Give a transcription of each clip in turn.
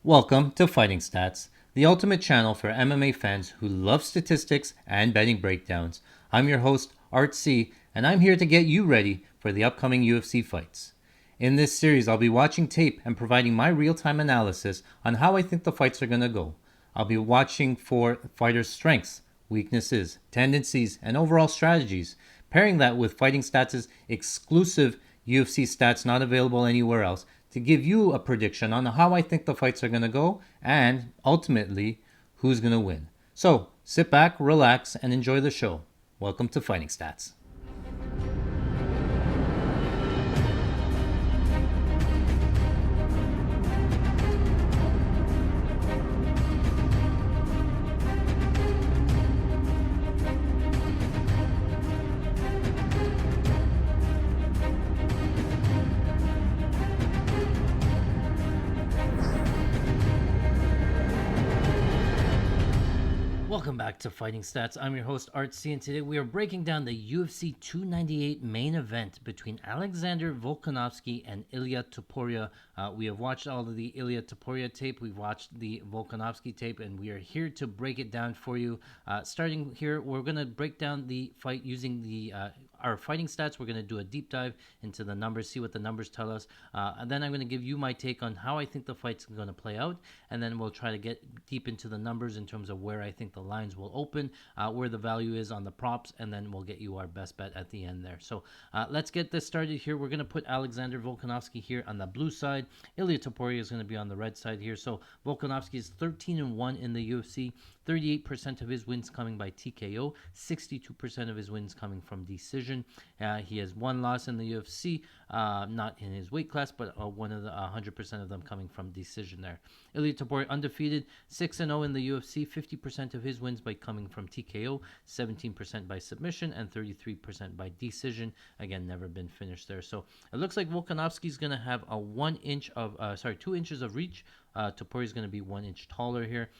Welcome to Fighting Stats, the ultimate channel for MMA fans who love statistics and betting breakdowns. I'm your host, Art C, and I'm here to get you ready for the upcoming UFC fights. In this series, I'll be watching tape and providing my real time analysis on how I think the fights are going to go. I'll be watching for fighters' strengths, weaknesses, tendencies, and overall strategies, pairing that with Fighting Stats' exclusive UFC stats not available anywhere else to give you a prediction on how I think the fights are going to go and ultimately who's going to win. So sit back, relax, and enjoy the show. Welcome to Fighting Stats. Welcome back to Fighting Stats. I'm your host, Art C, and today we are breaking down the UFC 298 main event between Alexander Volkanovski and Illia Topuria. We have watched all of the Illia Topuria tape, we've watched the Volkanovski tape, and we are here to break it down for you. Starting here, we're going to break down the fight using our Fighting Stats. We're going to do a deep dive into the numbers, see what the numbers tell us, and then I'm going to give you my take on how I think the fight's going to play out, and then we'll try to get deep into the numbers in terms of where I think the lines will open, where the value is on the props, and then we'll get you our best bet at the end there. So let's get this started here. We're going to put Alexander Volkanovski here on the blue side. Illia Topuria is going to be on the red side here. So Volkanovski is 13-1 in the UFC. 38% of his wins coming by TKO, 62% of his wins coming from decision. He has one loss in the UFC, not in his weight class, but one of the 100% of them coming from decision there. Illia Topuria undefeated, 6-0 in the UFC, 50% of his wins by coming from TKO, 17% by submission, and 33% by decision. Again, never been finished there. So it looks like Volkanovski's going to have a 2 inches of reach. Topuria is going to be 1 inch taller here,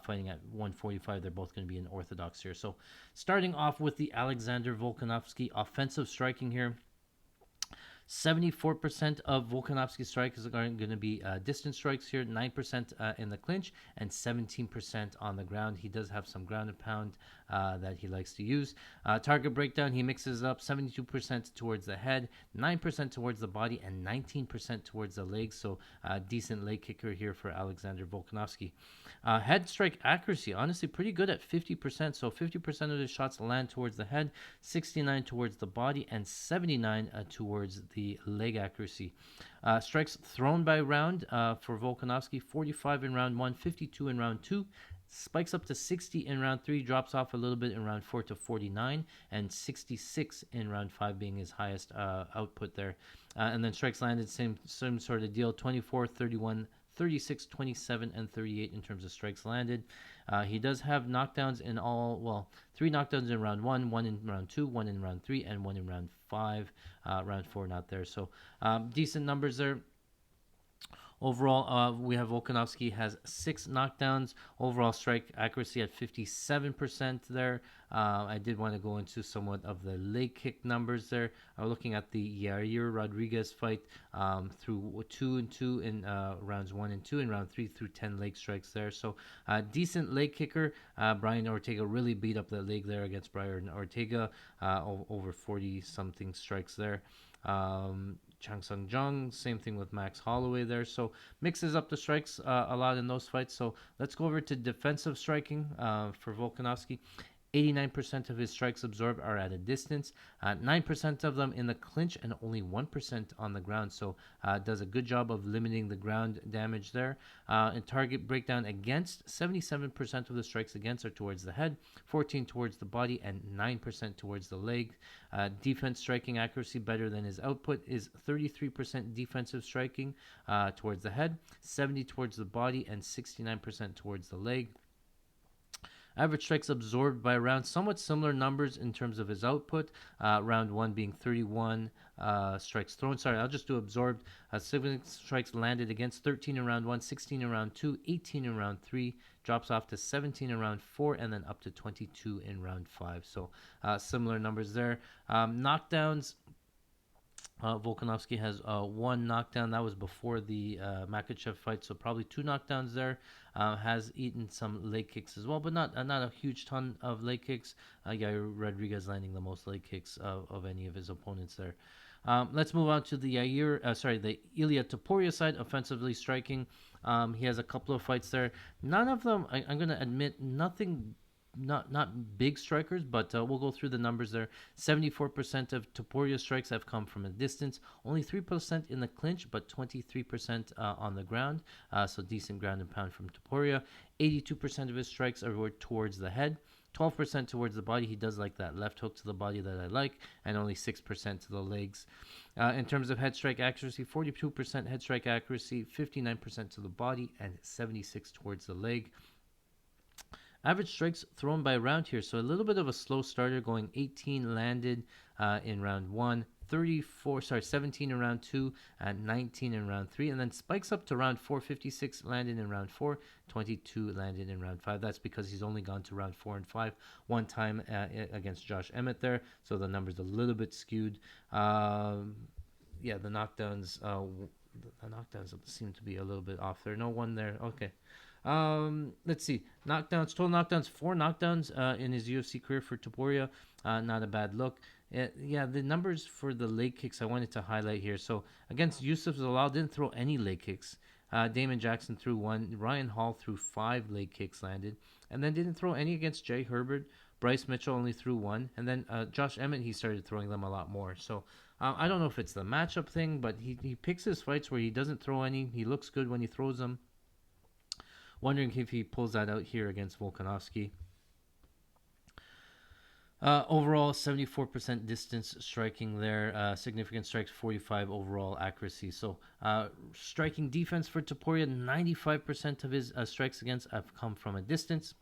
fighting at 145. They're both going to be in orthodox here. So starting off with the Alexander Volkanovski offensive striking here. 74% of Volkanovski's strikes are going to be distance strikes here, 9% in the clinch, and 17% on the ground. He does have some ground and pound that he likes to use. Target breakdown, he mixes up 72% towards the head, 9% towards the body, and 19% towards the legs. So decent leg kicker here for Alexander Volkanovski. Head strike accuracy, honestly pretty good at 50%. So 50% of the shots land towards the head, 69 towards the body, and 79 towards the leg accuracy. Strikes thrown by round for Volkanovski, 45 in round 1, 52 in round 2. Spikes up to 60 in round 3, drops off a little bit in round 4 to 49, and 66 in round 5 being his highest output there. And then strikes landed, same sort of deal, 24, 31, 36, 27, and 38 in terms of strikes landed. He does have knockdowns in all, well, 3 knockdowns in round 1, 1 in round 2, 1 in round 3, and 1 in round 5. Round 4 not there. So decent numbers there. Overall, we have Volkanovski has 6 knockdowns. Overall strike accuracy at 57% there. I did want to go into somewhat of the leg kick numbers there. Looking at the Yair Rodriguez fight through 2-2 in rounds 1 and 2, and round 3 through 10 leg strikes there. So decent leg kicker. Brian Ortega really beat up the leg there against Brian Ortega. Over 40-something strikes there. Chang Sung Jung, same thing with Max Holloway there. So mixes up the strikes a lot in those fights. So let's go over to defensive striking for Volkanovski. 89% of his strikes absorbed are at a distance, 9% of them in the clinch, and only 1% on the ground. So does a good job of limiting the ground damage there. In target breakdown against, 77% of the strikes against are towards the head, 14 towards the body, and 9% towards the leg. Defense striking accuracy better than his output is 33% defensive striking towards the head, 70 towards the body, and 69% towards the leg. Average strikes absorbed by round, somewhat similar numbers in terms of his output. Round 1 being 31 strikes thrown. Sorry, I'll just do absorbed. 7 strikes landed against, 13 in round 1, 16 in round 2, 18 in round 3. Drops off to 17 in round 4, and then up to 22 in round 5. So similar numbers there. Knockdowns. Volkanovski has one knockdown. That was before the Makachev fight, so probably two knockdowns there. Has eaten some leg kicks as well, but not a huge ton of leg kicks. Yair Rodriguez landing the most leg kicks of any of his opponents there. Let's move on to the the Illia Topuria side, offensively striking. He has a couple of fights there. None of them, I'm going to admit, nothing not big strikers, but we'll go through the numbers there. 74% of Topuria's strikes have come from a distance, only 3% in the clinch, but 23% on the ground. So decent ground and pound from Topuria. 82% of his strikes are towards the head. 12% towards the body. He does like that left hook to the body that I like, and only 6% to the legs. In terms of head strike accuracy, 42% head strike accuracy, 59% to the body, and 76% towards the leg. Average strikes thrown by round here. So a little bit of a slow starter, going 18 landed in round 1, 17 in round 2, and 19 in round 3. And then spikes up to round 4, 56 landed in round 4, 22 landed in round 5. That's because he's only gone to round 4 and 5 one time against Josh Emmett there. So the number's a little bit skewed. The knockdowns. The knockdowns seem to be a little bit off there. No one there. Okay. Let's see. Total knockdowns, 4 knockdowns in his UFC career for Topuria. Not a bad look. The numbers for the leg kicks I wanted to highlight here. So against Yusuf Zalal, didn't throw any leg kicks. Damon Jackson threw 1. Ryan Hall threw 5 leg kicks landed. And then didn't throw any against Jay Herbert. Bryce Mitchell only threw 1. And then Josh Emmett, he started throwing them a lot more. So I don't know if it's the matchup thing, but he picks his fights where he doesn't throw any. He looks good when he throws them. Wondering if he pulls that out here against Volkanovski. Overall, 74% distance striking there. Significant strikes, 45 overall accuracy. So, striking defense for Topuria, 95% of his strikes against have come from a distance.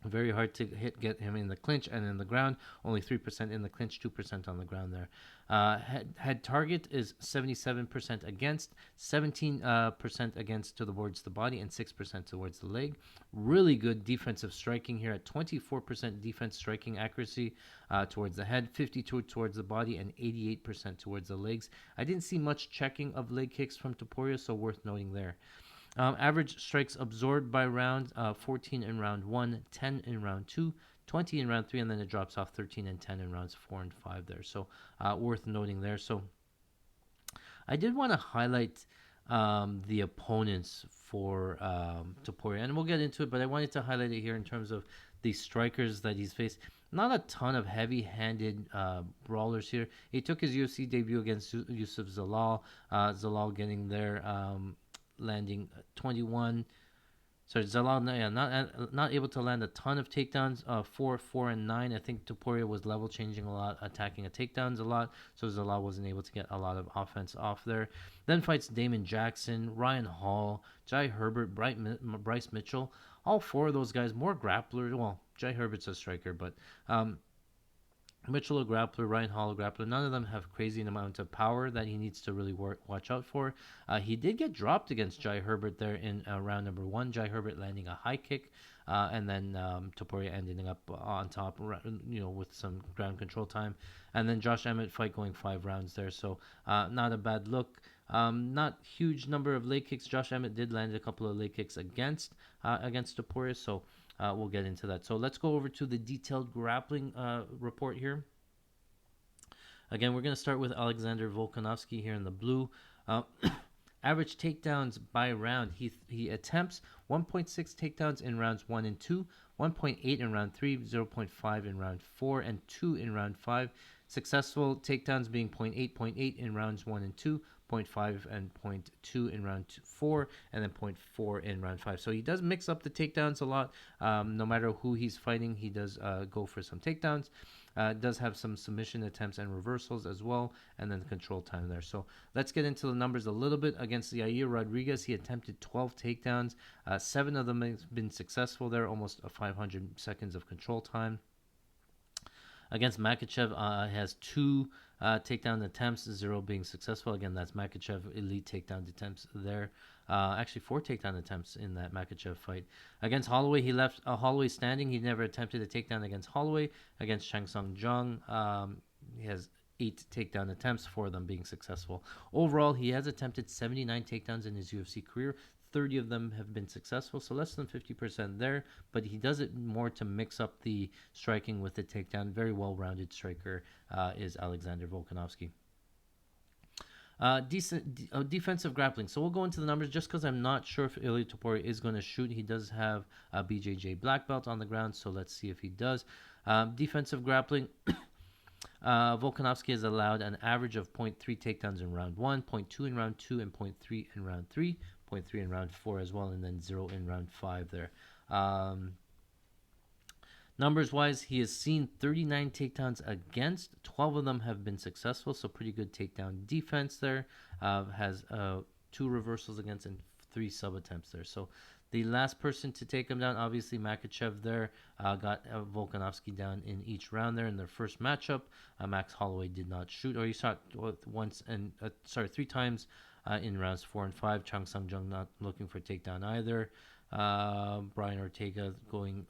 Very hard to get him in the clinch and in the ground. Only 3% in the clinch, 2% on the ground there. Head target is 77% against, 17% against towards the body, and 6% towards the leg. Really good defensive striking here at 24% defense striking accuracy towards the head, 52% towards the body, and 88% towards the legs. I didn't see much checking of leg kicks from Topuria, so worth noting there. Average strikes absorbed by round, 14 in round 1, 10 in round 2, 20 in round 3, and then it drops off 13 and 10 in rounds 4 and 5 there. So worth noting there. So I did want to highlight the opponents for Topuria, and we'll get into it, but I wanted to highlight it here in terms of the strikers that he's faced. Not a ton of heavy-handed brawlers here. He took his UFC debut against Yusuf Zalal. Zalal getting there, landing 21. Sorry, Zalal, not able to land a ton of takedowns. 4, 4, and 9. I think Topuria was level changing a lot, attacking takedowns a lot, so Zalal wasn't able to get a lot of offense off there. Then fights Damon Jackson, Ryan Hall, Jai Herbert, Bryce Mitchell. All 4 of those guys, more grapplers. Well, Jai Herbert's a striker, but Mitchell a grappler, Ryan Hall a grappler. None of them have crazy amount of power that he needs to really watch out for. He did get dropped against Jai Herbert there in round number 1. Jai Herbert landing a high kick, and then Topuria ending up on top, with some ground control time. And then Josh Emmett fight going 5 rounds there, so not a bad look. Not huge number of leg kicks. Josh Emmett did land a couple of leg kicks against Topuria, so we'll get into that. So let's go over to the detailed grappling report here. Again, we're going to start with Alexander Volkanovski here in the blue. Average takedowns by round. He attempts 1.6 takedowns in rounds 1 and 2, 1.8 in round 3, 0.5 in round 4, and 2 in round 5. Successful takedowns being 0.8 in rounds 1 and 2, 0.5 and 0.2 in round 4, and then 0.4 in round 5. So he does mix up the takedowns a lot. No matter who he's fighting, he does go for some takedowns. Does have some submission attempts and reversals as well, and then the control time there. So let's get into the numbers a little bit. Against Yair Rodriguez, he attempted 12 takedowns. 7 of them have been successful there, almost 500 seconds of control time. Against Makachev, has 2 takedown attempts, 0 being successful. Again, that's Makachev elite takedown attempts there. Actually, 4 takedown attempts in that Makachev fight. Against Holloway, he left Holloway standing. He never attempted a takedown against Holloway. Against Shang Tsung Jung, he has 8 takedown attempts, 4 of them being successful. Overall, he has attempted 79 takedowns in his UFC career. 30 of them have been successful, so less than 50% there, but he does it more to mix up the striking with the takedown. Very well-rounded striker is Alexander Volkanovski. Decent defensive grappling. So we'll go into the numbers just because I'm not sure if Illia Topuria is going to shoot. He does have a BJJ black belt on the ground, so let's see if he does. Defensive grappling. Volkanovski has allowed an average of 0.3 takedowns in round 1, 0.2 in round 2, and 0.3 in round 3, 0.3 in round 4 as well, and then 0 in round 5 there. Numbers-wise, he has seen 39 takedowns against. 12 of them have been successful, so pretty good takedown defense there. Has 2 reversals against and 3 sub-attempts there. So the last person to take him down, obviously Makhachev there, got Volkanovski down in each round there in their first matchup. Max Holloway did not shoot, or he shot once and 3 times in rounds 4 and 5. Chang Sung-jung not looking for takedown either. Brian Ortega going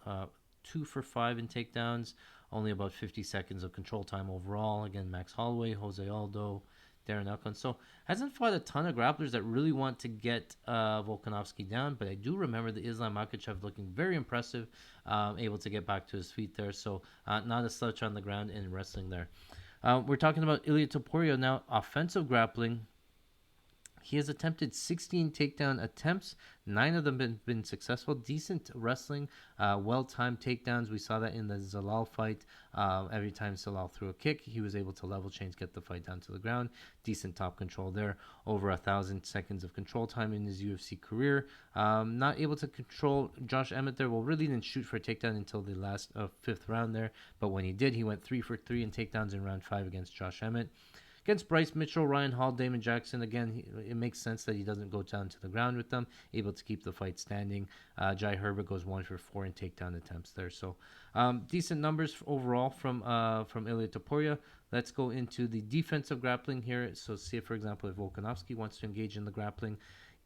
2 for 5 in takedowns, only about 50 seconds of control time overall. Again, Max Holloway, Jose Aldo, Darren Elkins. So hasn't fought a ton of grapplers that really want to get Volkanovski down, but I do remember the Islam Makhachev looking very impressive, able to get back to his feet there. So not a slouch on the ground in wrestling there. We're talking about Illia Topuria now. Offensive grappling. He has attempted 16 takedown attempts. 9 of them have been successful. Decent wrestling, well-timed takedowns. We saw that in the Zalal fight. Every time Zalal threw a kick, he was able to level change, get the fight down to the ground. Decent top control there. Over 1,000 seconds of control time in his UFC career. Not able to control Josh Emmett there. Well, really didn't shoot for a takedown until the last 5th round there. But when he did, he went 3 for 3 in takedowns in round 5 against Josh Emmett. Against Bryce Mitchell, Ryan Hall, Damon Jackson, again, it makes sense that he doesn't go down to the ground with them, able to keep the fight standing. Jai Herbert goes 1 for 4 in takedown attempts there. So decent numbers overall from Illia Topuria. Let's go into the defensive grappling here. So see, for example, if Volkanovski wants to engage in the grappling,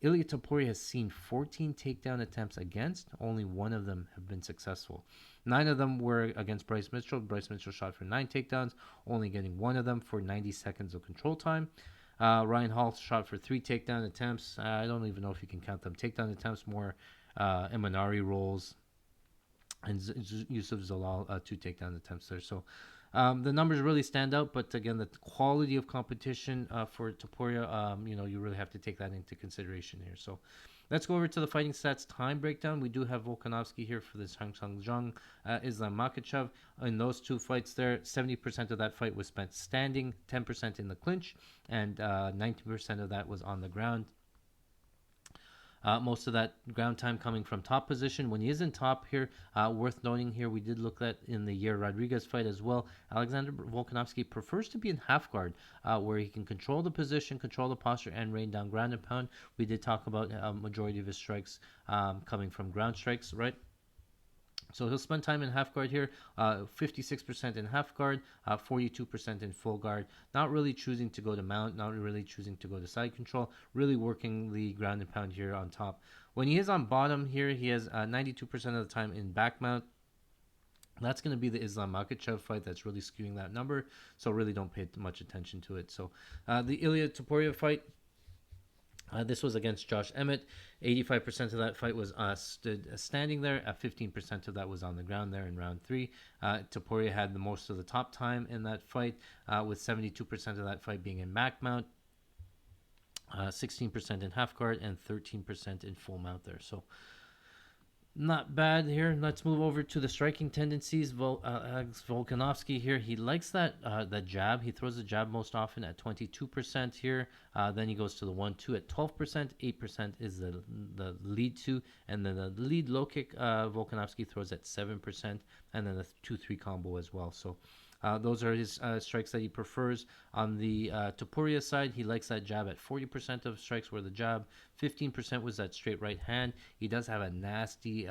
Illia Topuria has seen 14 takedown attempts against. Only 1 of them have been successful. 9 of them were against Bryce Mitchell. Bryce Mitchell shot for 9 takedowns, only getting 1 of them for 90 seconds of control time. Ryan Hall shot for 3 takedown attempts. I don't even know if you can count them takedown attempts, more Emanari rolls. And Yusuf Zalal, 2 takedown attempts there. So the numbers really stand out, but again, the quality of competition for Topuria, you really have to take that into consideration here. So let's go over to the fighting stats time breakdown. We do have Volkanovski here for this Chang Sung-jung, Islam Makhachev. In those 2 fights there, 70% of that fight was spent standing, 10% in the clinch, and 90% of that was on the ground. Most of that ground time coming from top position. When he is in top here, worth noting here, we did look at in the Yair Rodriguez fight as well. Alexander Volkanovski prefers to be in half guard, where he can control the position, control the posture, and rain down ground and pound. We did talk about majority of his strikes coming from ground strikes, right? So he'll spend time in half guard here, 56% in half guard, 42% in full guard. Not really choosing to go to mount, not really choosing to go to side control, really working the ground and pound here on top. When he is on bottom here, he has 92% of the time in back mount. That's going to be the Islam Makhachev fight that's really skewing that number, so really don't pay much attention to it. So the Illia Topuria fight, this was against Josh Emmett. 85% of that fight was standing there. 15% of that was on the ground there in round 3. Topuria had the most of the top time in that fight, with 72% of that fight being in back mount, 16% in half guard, and 13% in full mount there. So not bad here. Let's move over to the striking tendencies. Alex Volkanovski here, he likes that jab. He throws the jab most often at 22% here. Then he goes to the 1-2 at 12%. 8% is the lead 2. And then the lead low kick, Volkanovski throws at 7%. And then the 2-3 combo as well. So those are his strikes that he prefers. On the Topuria side, he likes that jab at 40% of strikes were the jab. 15% was that straight right hand. He does have a nasty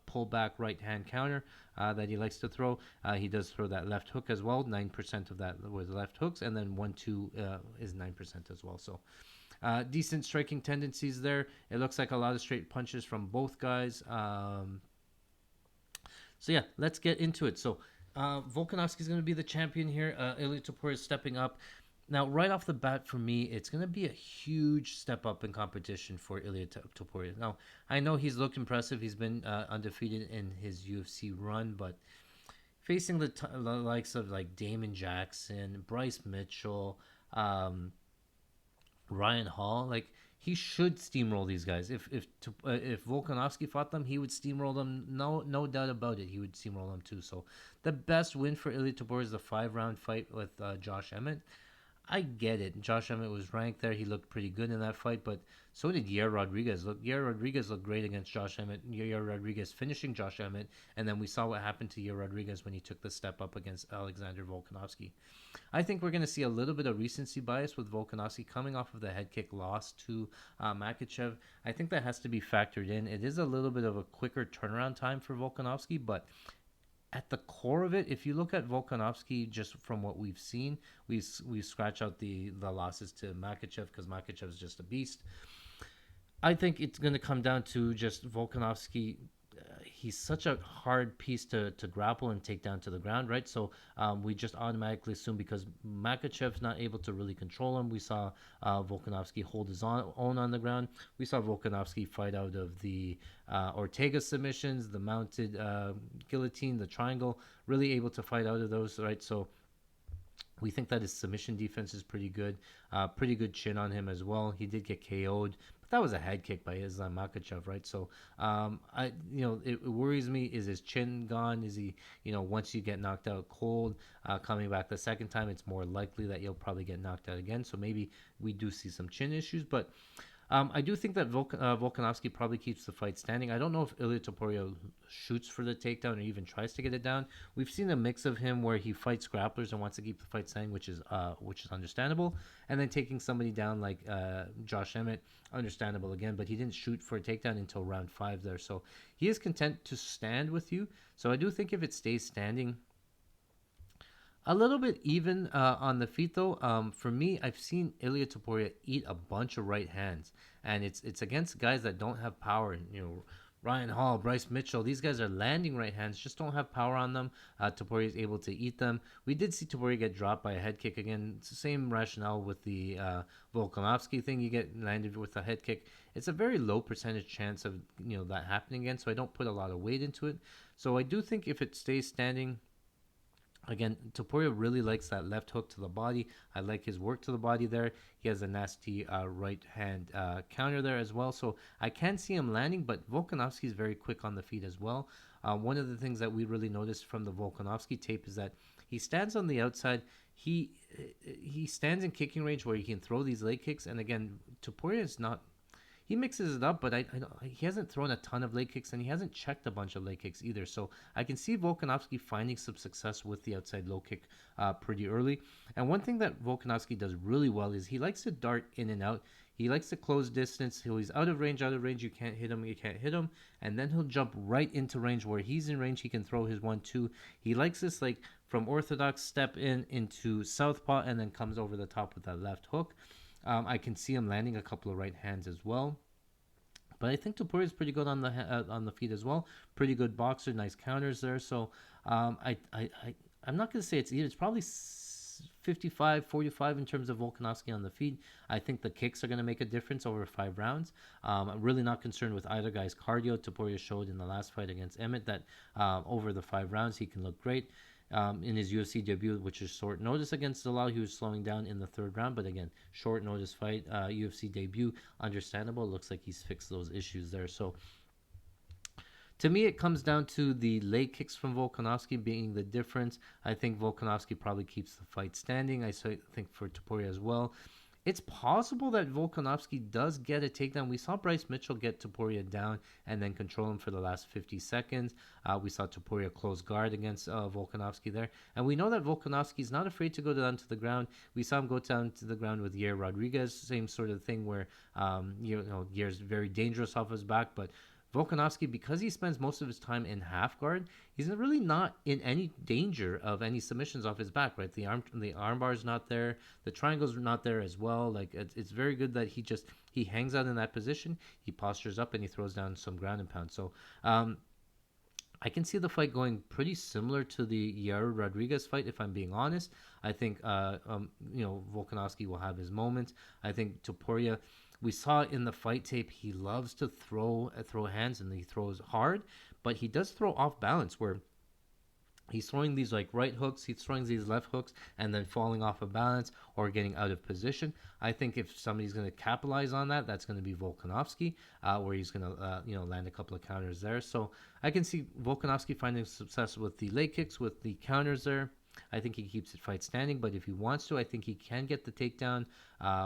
pullback right hand counter that he likes to throw. He does throw that left hook as well. 9% of that was left hooks. And then 1-2 is 9% as well. So decent striking tendencies there. It looks like a lot of straight punches from both guys. So yeah, let's get into it. So Volkanovski is going to be the champion here. Ilya Topuria is stepping up. Now, right off the bat, for me, it's going to be a huge step up in competition for Ilya Topuria. Now, I know he's looked impressive. He's been undefeated in his UFC run, but facing the likes of like Damon Jackson, Bryce Mitchell, um, Ryan Hall, like he should steamroll these guys. If Volkanovski fought them, he would steamroll them. No doubt about it. He would steamroll them too. So the best win for Ilya Topuria is the 5 round fight with Josh Emmett. I get it. Josh Emmett was ranked there. He looked pretty good in that fight, but so did Yair Rodriguez. Yair Rodriguez looked great against Josh Emmett. Yair Rodriguez finishing Josh Emmett, and then we saw what happened to Yair Rodriguez when he took the step up against Alexander Volkanovski. I think we're going to see a little bit of recency bias with Volkanovski coming off of the head kick loss to Makhachev. I think that has to be factored in. It is a little bit of a quicker turnaround time for Volkanovski, but at the core of it, if you look at Volkanovski, just from what we've seen, we scratch out the losses to Makhachev because Makhachev is just a beast. I think it's going to come down to just Volkanovski. He's such a hard piece to grapple and take down to the ground, right? So we just automatically assume because Makhachev's not able to really control him. We saw Volkanovski hold his own on the ground. We saw Volkanovski fight out of the Ortega submissions, the mounted guillotine, the triangle, really able to fight out of those, right? So we think that his submission defense is pretty good. Pretty good chin on him as well. He did get KO'd, but that was a head kick by Islam Makhachev, right? So, it worries me. Is his chin gone? Is he, once you get knocked out cold, coming back the second time, it's more likely that you'll probably get knocked out again. So maybe we do see some chin issues, but I do think that Volkanovski probably keeps the fight standing. I don't know if Ilya Topuria shoots for the takedown or even tries to get it down. We've seen a mix of him where he fights grapplers and wants to keep the fight standing, which is understandable. And then taking somebody down like Josh Emmett, understandable again. But he didn't shoot for a takedown until round 5 there. So he is content to stand with you. So I do think if it stays standing, a little bit even on the feet though. For me, I've seen Ilya Topuria eat a bunch of right hands, and it's against guys that don't have power. Ryan Hall, Bryce Mitchell, these guys are landing right hands, just don't have power on them. Topuria is able to eat them. We did see Topuria get dropped by a head kick again. It's the same rationale with the Volkanovski thing. You get landed with a head kick. It's a very low percentage chance of that happening again. So I don't put a lot of weight into it. So I do think if it stays standing. Again, Topuria really likes that left hook to the body. I like his work to the body there. He has a nasty right hand counter there as well. So I can see him landing, but Volkanovski is very quick on the feet as well. One of the things that we really noticed from the Volkanovski tape is that he stands on the outside. He stands in kicking range where he can throw these leg kicks. And again, Topuria is not. He mixes it up, but he hasn't thrown a ton of leg kicks, and he hasn't checked a bunch of leg kicks either. So I can see Volkanovski finding some success with the outside low kick pretty early. And one thing that Volkanovski does really well is he likes to dart in and out. He likes to close distance. He's out of range. You can't hit him. And then he'll jump right into range where he's in range. He can throw his 1-2. He likes this like from orthodox step into southpaw and then comes over the top with that left hook. I can see him landing a couple of right hands as well. But I think Topuria is pretty good on the feet as well. Pretty good boxer, nice counters there. So I'm not going to say it's even. It's probably 55-45 in terms of Volkanovski on the feet. I think the kicks are going to make a difference over 5 rounds. I'm really not concerned with either guy's cardio. Topuria showed in the last fight against Emmett that over the 5 rounds he can look great. In his UFC debut, which is short notice against Zalal, he was slowing down in the 3rd round. But again, short notice fight, UFC debut, understandable. Looks like he's fixed those issues there. So to me, it comes down to the leg kicks from Volkanovski being the difference. I think Volkanovski probably keeps the fight standing. I think for Topuria as well. It's possible that Volkanovski does get a takedown. We saw Bryce Mitchell get Topuria down and then control him for the last 50 seconds. We saw Topuria close guard against Volkanovski there. And we know that Volkanovski is not afraid to go down to the ground. We saw him go down to the ground with Yair Rodriguez. Same sort of thing where Yair's very dangerous off his back, but Volkanovski, because he spends most of his time in half guard, he's really not in any danger of any submissions off his back, right? The arm bar is not there, the triangle's not there as well. Like it's very good that he hangs out in that position, he postures up, and he throws down some ground and pound. So I can see the fight going pretty similar to the Yair Rodriguez fight, if I'm being honest. I think, Volkanovski will have his moments. I think Topuria, we saw in the fight tape, he loves to throw hands and he throws hard, but he does throw off balance where he's throwing these like right hooks, he's throwing these left hooks, and then falling off of balance or getting out of position. I think if somebody's going to capitalize on that, that's going to be Volkanovski, where he's going to land a couple of counters there. So I can see Volkanovski finding success with the leg kicks, with the counters there. I think he keeps the fight standing, but if he wants to, I think he can get the takedown,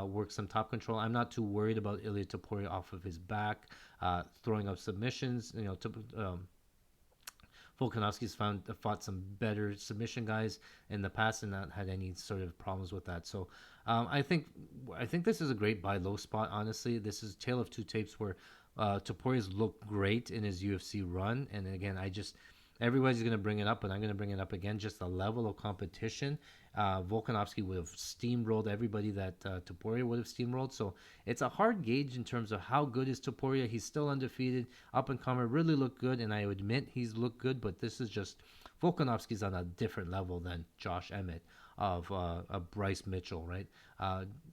work some top control. I'm not too worried about Illia Topuria off of his back, throwing up submissions. Volkanovski's fought some better submission guys in the past and not had any sort of problems with that. So I think this is a great buy low spot. Honestly, this is tale of two tapes where Topuria's looked great in his UFC run, and again, everybody's going to bring it up, but I'm going to bring it up again. Just the level of competition. Volkanovski would have steamrolled everybody that Topuria would have steamrolled. So it's a hard gauge in terms of how good is Topuria. He's still undefeated, up and comer, really looked good, and I admit he's looked good, but this is just Volkanovski's on a different level than Josh Emmett of Bryce Mitchell, right?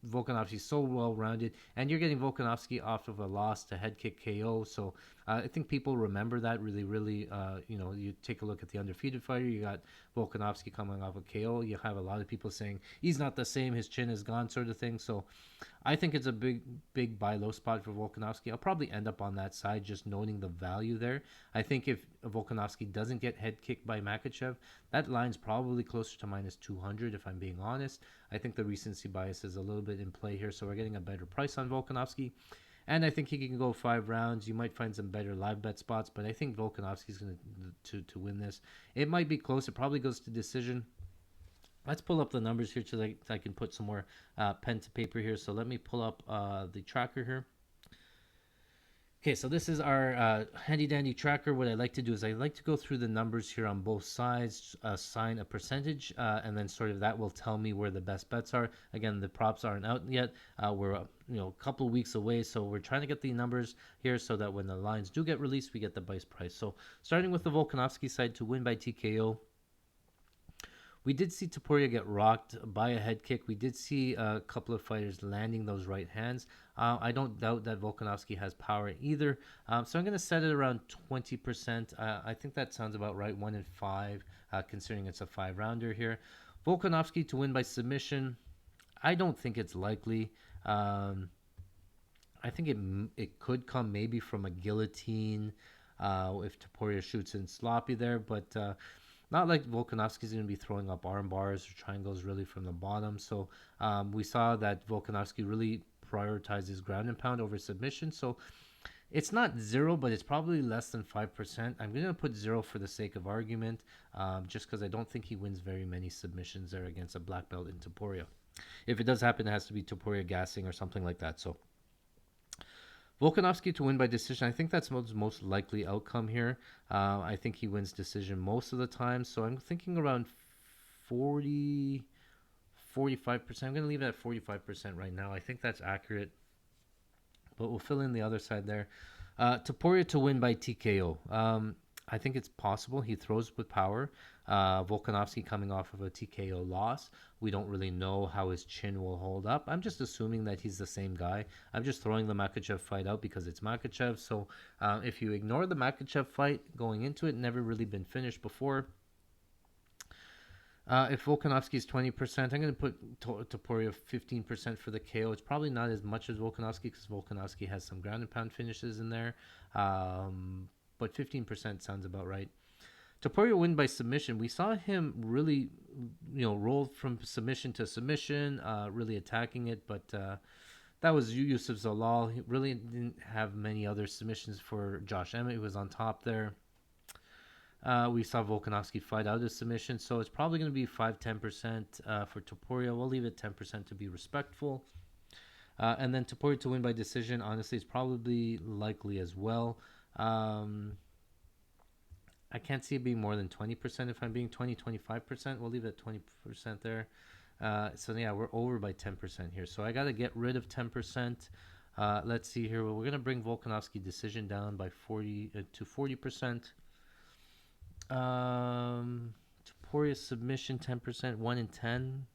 Volkanovski's so well-rounded, and you're getting Volkanovski off of a loss to head kick KO, so I think people remember that really, really. You take a look at the undefeated fighter, you got Volkanovski coming off a KO, you have a lot of people saying he's not the same, his chin is gone, sort of thing, so I think it's a big buy low spot for Volkanovski. I'll probably end up on that side, just noting the value there. I think if Volkanovski doesn't get head kicked by Makhachev, that line's probably closer to minus 200, if I'm being honest. I think the recency bias is a little bit in play here, so we're getting a better price on Volkanovski. And I think he can go 5 rounds. You might find some better live bet spots, but I think Volkanovski's going to win this. It might be close. It probably goes to decision. Let's pull up the numbers here so I can put some more pen to paper here. So let me pull up the tracker here. Okay, so this is our handy dandy tracker. What I like to do is I like to go through the numbers here on both sides, assign a percentage, and then sort of that will tell me where the best bets are. Again, the props aren't out yet. We're a couple of weeks away, so we're trying to get the numbers here so that when the lines do get released, we get the best price. So starting with the Volkanovski side to win by TKO. We did see Topuria get rocked by a head kick. We did see a couple of fighters landing those right hands. I don't doubt that Volkanovski has power either. So I'm going to set it around 20%. I think that sounds about right, 1 in 5, considering it's a 5-rounder here. Volkanovski to win by submission. I don't think it's likely. I think it could come maybe from a guillotine if Topuria shoots in sloppy there, but not like Volkanovski's going to be throwing up arm bars or triangles really from the bottom. So we saw that Volkanovski really prioritizes ground and pound over submission. So it's not 0, but it's probably less than 5%. I'm going to put 0 for the sake of argument, just because I don't think he wins very many submissions there against a black belt in Topuria. If it does happen, it has to be Topuria gassing or something like that. So Volkanovski to win by decision. I think that's most likely outcome here. I think he wins decision most of the time. So I'm thinking around 40, 45%. I'm going to leave it at 45% right now. I think that's accurate. But we'll fill in the other side there. Topuria to win by TKO. I think it's possible. He throws with power. Volkanovski coming off of a TKO loss. We don't really know how his chin will hold up. I'm just assuming that he's the same guy. I'm just throwing the Makhachev fight out because it's Makhachev. So if you ignore the Makhachev fight going into it, never really been finished before. If Volkanovski is 20%, I'm going to put Topuria 15% for the KO. It's probably not as much as Volkanovski because Volkanovski has some ground and pound finishes in there. But 15% sounds about right. Topuria win by submission. We saw him really, roll from submission to submission, really attacking it. But that was Yusuf Zalal. He really didn't have many other submissions for Josh Emmett, who was on top there. We saw Volkanovski fight out of submission, so it's probably going to be 5-10% for Topuria. We'll leave it 10% to be respectful. And then Topuria to win by decision, honestly, is probably likely as well. I can't see it being more than 20% if I'm being 25%. We'll leave it at 20% there. So yeah, we're over by 10% here. So I got to get rid of 10%. Let's see here. Well, we're going to bring Volkanovski decision down by 40 to 40%. Topuria submission 10%, 1 in 10.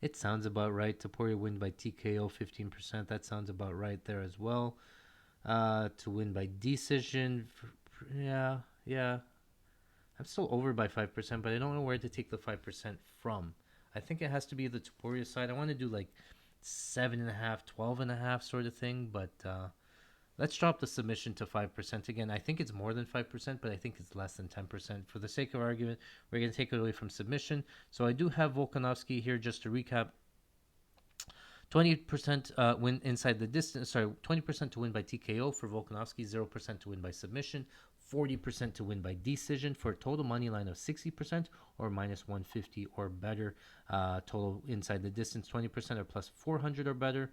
It sounds about right. Topuria win by TKO 15%. That sounds about right there as well. To win by decision, yeah. I'm still over by 5%, but I don't know where to take the 5% from. I think it has to be the Topuria side. I want to do like 7.5, 12.5 sort of thing, but let's drop the submission to 5%. Again, I think it's more than 5%, but I think it's less than 10%. For the sake of argument, we're going to take it away from submission. So I do have Volkanovski here, just to recap. 20% win inside the distance. Sorry, 20% to win by TKO for Volkanovski, 0% to win by submission, 40% to win by decision for a total money line of 60% or minus 150 or better. Total inside the distance, 20% or plus 400 or better.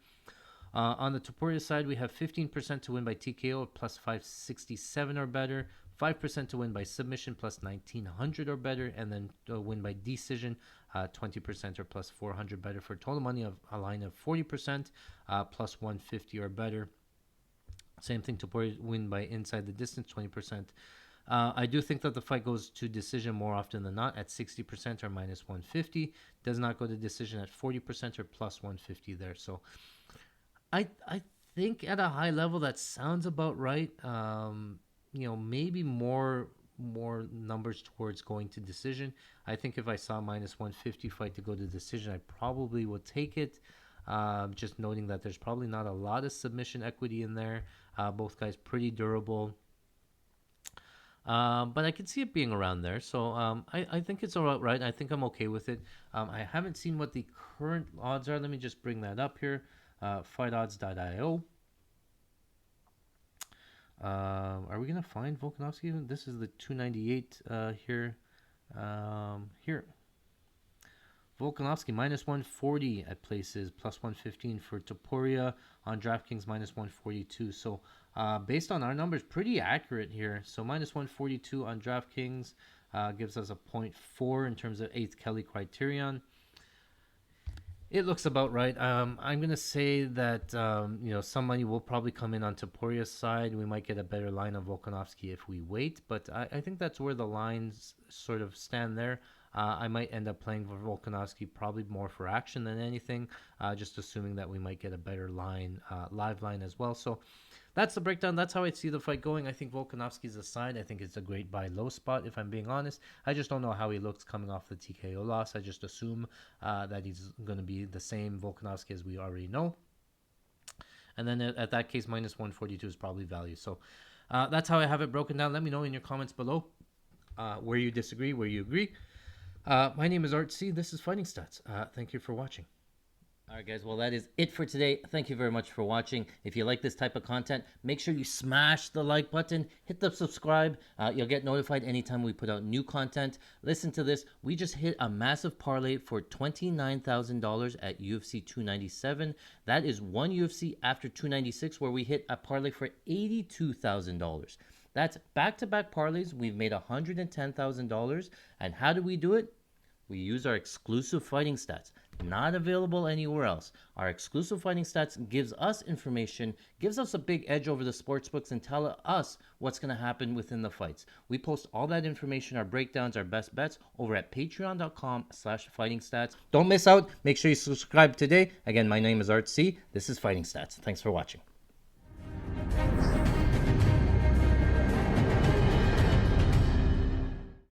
On the Topuria side, we have 15% to win by TKO plus 567 or better, 5% to win by submission plus 1900 or better, and then win by decision 20% or plus 400 better for total money of a line of 40% plus 150 or better. Same thing, Topuria win by inside the distance 20%. I do think that the fight goes to decision more often than not at 60% or minus 150. Does not go to decision at 40% or plus 150 there. So I think at a high level that sounds about right. Maybe more numbers towards going to decision. I think if I saw minus 150 fight to go to decision, I probably would take it. Just noting that there's probably not a lot of submission equity in there. Both guys pretty durable. But I can see it being around there. So I think it's all right. I think I'm okay with it. I haven't seen what the current odds are. Let me just bring that up here. Fightodds.io. Are we going to find Volkanovski? This is the 298 here. Here. Volkanovski minus 140 at places, plus 115 for Topuria on DraftKings, minus 142. So based on our numbers, pretty accurate here. So minus 142 on DraftKings gives us a 0.4 in terms of 8th Kelly criterion. It looks about right. I'm going to say that, some money will probably come in on Topuria's side. We might get a better line on Volkanovski if we wait. But I think that's where the lines sort of stand there. I might end up playing for Volkanovski probably more for action than anything, just assuming that we might get a better line, live line as well. So that's the breakdown. That's how I see the fight going. I think Volkanovski's aside. I think it's a great buy low spot, if I'm being honest. I just don't know how he looks coming off the TKO loss. I just assume that he's going to be the same Volkanovski as we already know. And then at that case, minus 142 is probably value. So that's how I have it broken down. Let me know in your comments below where you disagree, where you agree. My name is Art C. This is Fighting Stats. Thank you for watching. All right, guys. Well, that is it for today. Thank you very much for watching. If you like this type of content, make sure you smash the like button, hit the subscribe. You'll get notified anytime we put out new content. Listen to this. We just hit a massive parlay for $29,000 at UFC 297. That is one UFC after 296 where we hit a parlay for $82,000. That's back-to-back parlays. We've made $110,000. And how do we do it? We use our exclusive fighting stats, not available anywhere else. Our exclusive fighting stats gives us information, gives us a big edge over the sportsbooks, and tell us what's going to happen within the fights. We post all that information, our breakdowns, our best bets, over at patreon.com/fighting stats. Don't miss out. Make sure you subscribe today. Again, my name is Art C. This is Fighting Stats. Thanks for watching.